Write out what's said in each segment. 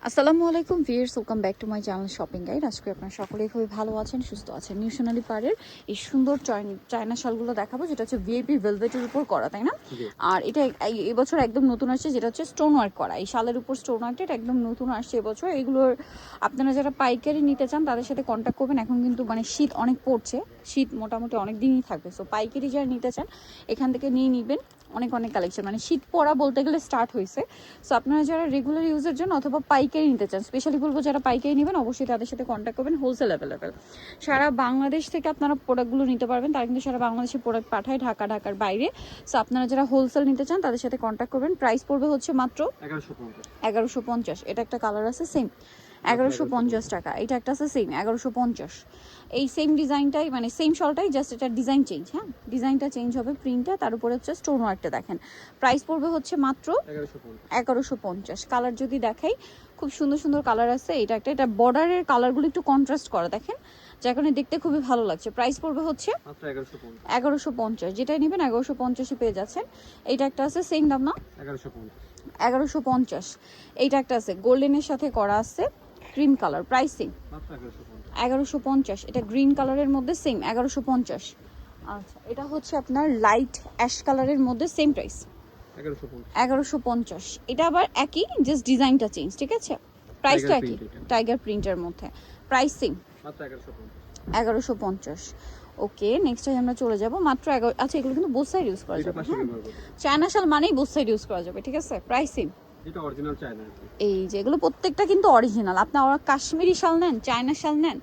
আসসালামু আলাইকুম viewers, welcome back to my channel shopping guide. আজকে আপনারা সকলেই খুবই ভালো আছেন, সুস্থ আছেন। নিউ সোনালী পাড়ের এই সুন্দর চায়না শালগুলো দেখাবো, যেটা হচ্ছে ভিআইপি ভেলভেটের উপর করা, তাই না? আর এটা এবছর একদম নতুন আসছে, যেটা হচ্ছে স্টোন ওয়ার্ক করা। এই শালের উপর স্টোন ওয়ার্কটা এটা একদম নতুন আসছে এবছর। এগুলোর আপনারা যারা পাইকারি নিতে চান তাদের সাথে কন্ট্যাক্ট করবেন। এখন কিন্তু মানে শীত অনেক পড়ছে, শীত মোটামুটি অনেক দিনই থাকবে। সো পাইকারি যারা নিতে চান এখান থেকে নিয়ে নেবেন। অনেক কালেকশন, মানে শীত পড়া বলতে গেলে স্টার্ট হয়েছে। সো আপনারা যারা রেগুলার ইউজের জন্য অথবা পাইকারি নিতে চান, স্পেশালি বলবো যারা পাইকারি নেবেন অবশ্যই তাদের সাথে কন্ট্যাক্ট করবেন। হোলসেল অ্যাভেলেবেল সারা বাংলাদেশ থেকে আপনারা প্রোডাক্টগুলো নিতে পারবেন। তারা কিন্তু সারা বাংলাদেশে প্রোডাক্ট পাঠায়, ঢাকার বাইরে। সো আপনারা যারা হোলসেল নিতে চান তাদের সাথে কন্ট্যাক্ট করবেন। প্রাইস পড়বে হচ্ছে মাত্র 1150। এটা একটা কালার আছে সেম 1150 টাকা। এটা একটা আছে সেম 1150। এই সেম ডিজাইনটাই, মানে সেম শলটাই, জাস্ট এটা ডিজাইন চেঞ্জ। হ্যাঁ, ডিজাইনটা চেঞ্জ হবে, প্রিন্টটা, তার উপরে হচ্ছে স্টোন ওয়ার্কটা। দেখেন প্রাইস পড়বে হচ্ছে মাত্র 1150। কালার যদি দেখাই, খুব সুন্দর সুন্দর কালার আছে। এটা বর্ডারের কালারগুলো একটু কন্ট্রাস্ট করা, দেখেন, যার কারণে দেখতে খুবই ভালো লাগছে। প্রাইস পড়বে হচ্ছে 1150। যেটাই নেবেন 1150 পেয়ে যাচ্ছেন। এইটা একটা আছে সেম দাম না, 1150। এইটা একটা আছে গোল্ডেনের সাথে করা আছে, ক্রিম কালার, প্রাইস সেম 1150। এটা গ্রিন কালারের মধ্যে সেম 1150। আচ্ছা, এটা হচ্ছে আপনার লাইট অ্যাশ কালারের মধ্যে সেম প্রাইস 1150। এটা আবার একই, জাস্ট ডিজাইনটা চেঞ্জ, ঠিক আছে? প্রাইস তো একই, টাইগার প্রিন্টের মধ্যে, প্রাইস সেম 1150। ওকে, নেক্সট টাইম আমরা চলে যাব মাত্র 11। আচ্ছা, এগুলো কিন্তু বোথ সাইড ইউজ করা যাবে। হ্যাঁ, চায়না শাল মানেই বোথ সাইড ইউজ করা যাবে, ঠিক আছে? Price same. এটা অরিজিনাল চায়না। এই যেগুলো প্রত্যেকটা কিন্তু অরিজিনাল। আপনারা কাশ্মীরি শাল নেন, চায়না শাল নেন,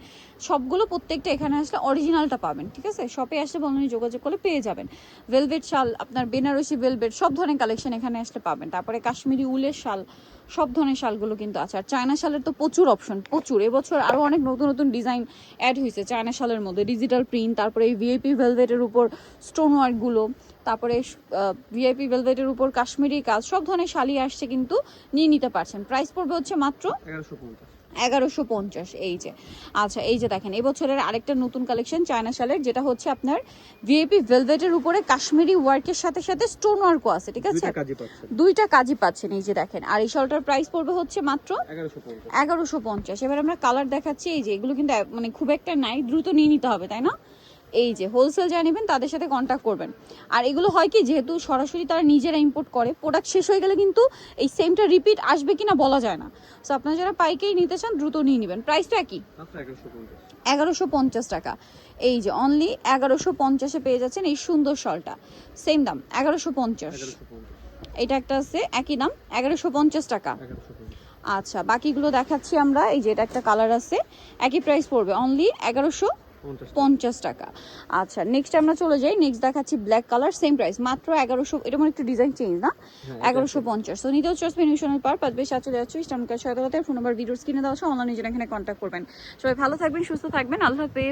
সবগুলো প্রত্যেকটা এখানে আসলে অরিজিনালটা পাবেন, ঠিক আছে? শপে আসলে বলুন, যোগাযোগ করলে পেয়ে যাবেন। ভেলভেট শাল, আপনার বেনারসি ভেলভেট, সব ধরনের কালেকশন এখানে আসলে পাবেন। তারপরে কাশ্মীরি উলের শাল, সব ধরনের শালগুলো কিন্তু আছে। আর চায়না শালের তো প্রচুর অপশন, প্রচুর। এবছর আরও অনেক নতুন নতুন ডিজাইন অ্যাড হয়েছে চায়না শালের মধ্যে, ডিজিটাল প্রিন্ট, তারপরে এই ভিআইপি ভেলভেটের উপর স্টোন ওয়ার্কগুলো, তারপরে ভিআইপি ভেলভেটের উপর কাশ্মীরি কাজ, সব ধরনের শাড়ি আসছে, কিন্তু নিয়ে নিতে পারছেন। প্রাইস পড়বে হচ্ছে মাত্র 1150। এই যে, আচ্ছা, এই যে দেখেন এবছরের আরেকটা নতুন কালেকশন চায়না শালের, যেটা হচ্ছে আপনার ভিআইপি ভেলভেটের উপরে কাশ্মীরি ওয়ার্কের সাথে সাথে স্টোন ওয়ার্কও আছে, ঠিক আছে? দুইটা কাজই পাচ্ছেন, এই যে দেখেন। আর এই শালটার প্রাইস পড়বে হচ্ছে মাত্র 1150। এবার আমরা কালার দেখাচ্ছি। এই যে এগুলো কিন্তু মানে খুব একটা নাই, দ্রুত নিয়ে নিতে হবে, তাই না? এই যে হোলসেল যা নেবেন তাদের সাথে কন্ট্যাক্ট করবেন। আর এগুলো হয় কি, যেহেতু সরাসরি তারা নিজেরা ইম্পোর্ট করে, প্রোডাক্ট শেষ হয়ে গেলে কিন্তু এই সেমটা রিপিট আসবে কিনা বলা যায় না। সো আপনারা যারা পাইকারি নিতে চান দ্রুত নিয়ে নেবেন। প্রাইসটা কি? 1150 টাকা। এই যে অনলি 1150-এ পেয়ে যাচ্ছেন এই সুন্দর শলটা, সেম দাম 1150। এটা একটা আছে একই দাম 1150 টাকা। আচ্ছা, বাকিগুলো দেখাচ্ছি আমরা। এই যে এটা একটা কালার আছে, একই প্রাইস পড়বে, অনলি 1150 টাকা। আচ্ছা, নেক্সট আমরা চলে যাই। নেক্সট দেখাচ্ছি ব্ল্যাক কালার, সেম প্রাইস মাত্র 1100। এটা মানে একটু ডিজাইন চেঞ্জ না, 1150। তো নিতেও চয়েস পেনিশনাল পার পাঁচ বেশ চলে যাচ্ছে ইস্টার্ন কাজ সহায়তা। ফোন নাম্বার ভিডিওস কিনে দেওয়া আছে, অনলাইনে যেন এখানে কন্ট্যাক্ট করবেন। সবাই ভালো থাকবেন, সুস্থ থাকবেন, আল্লাহ হাফেজ।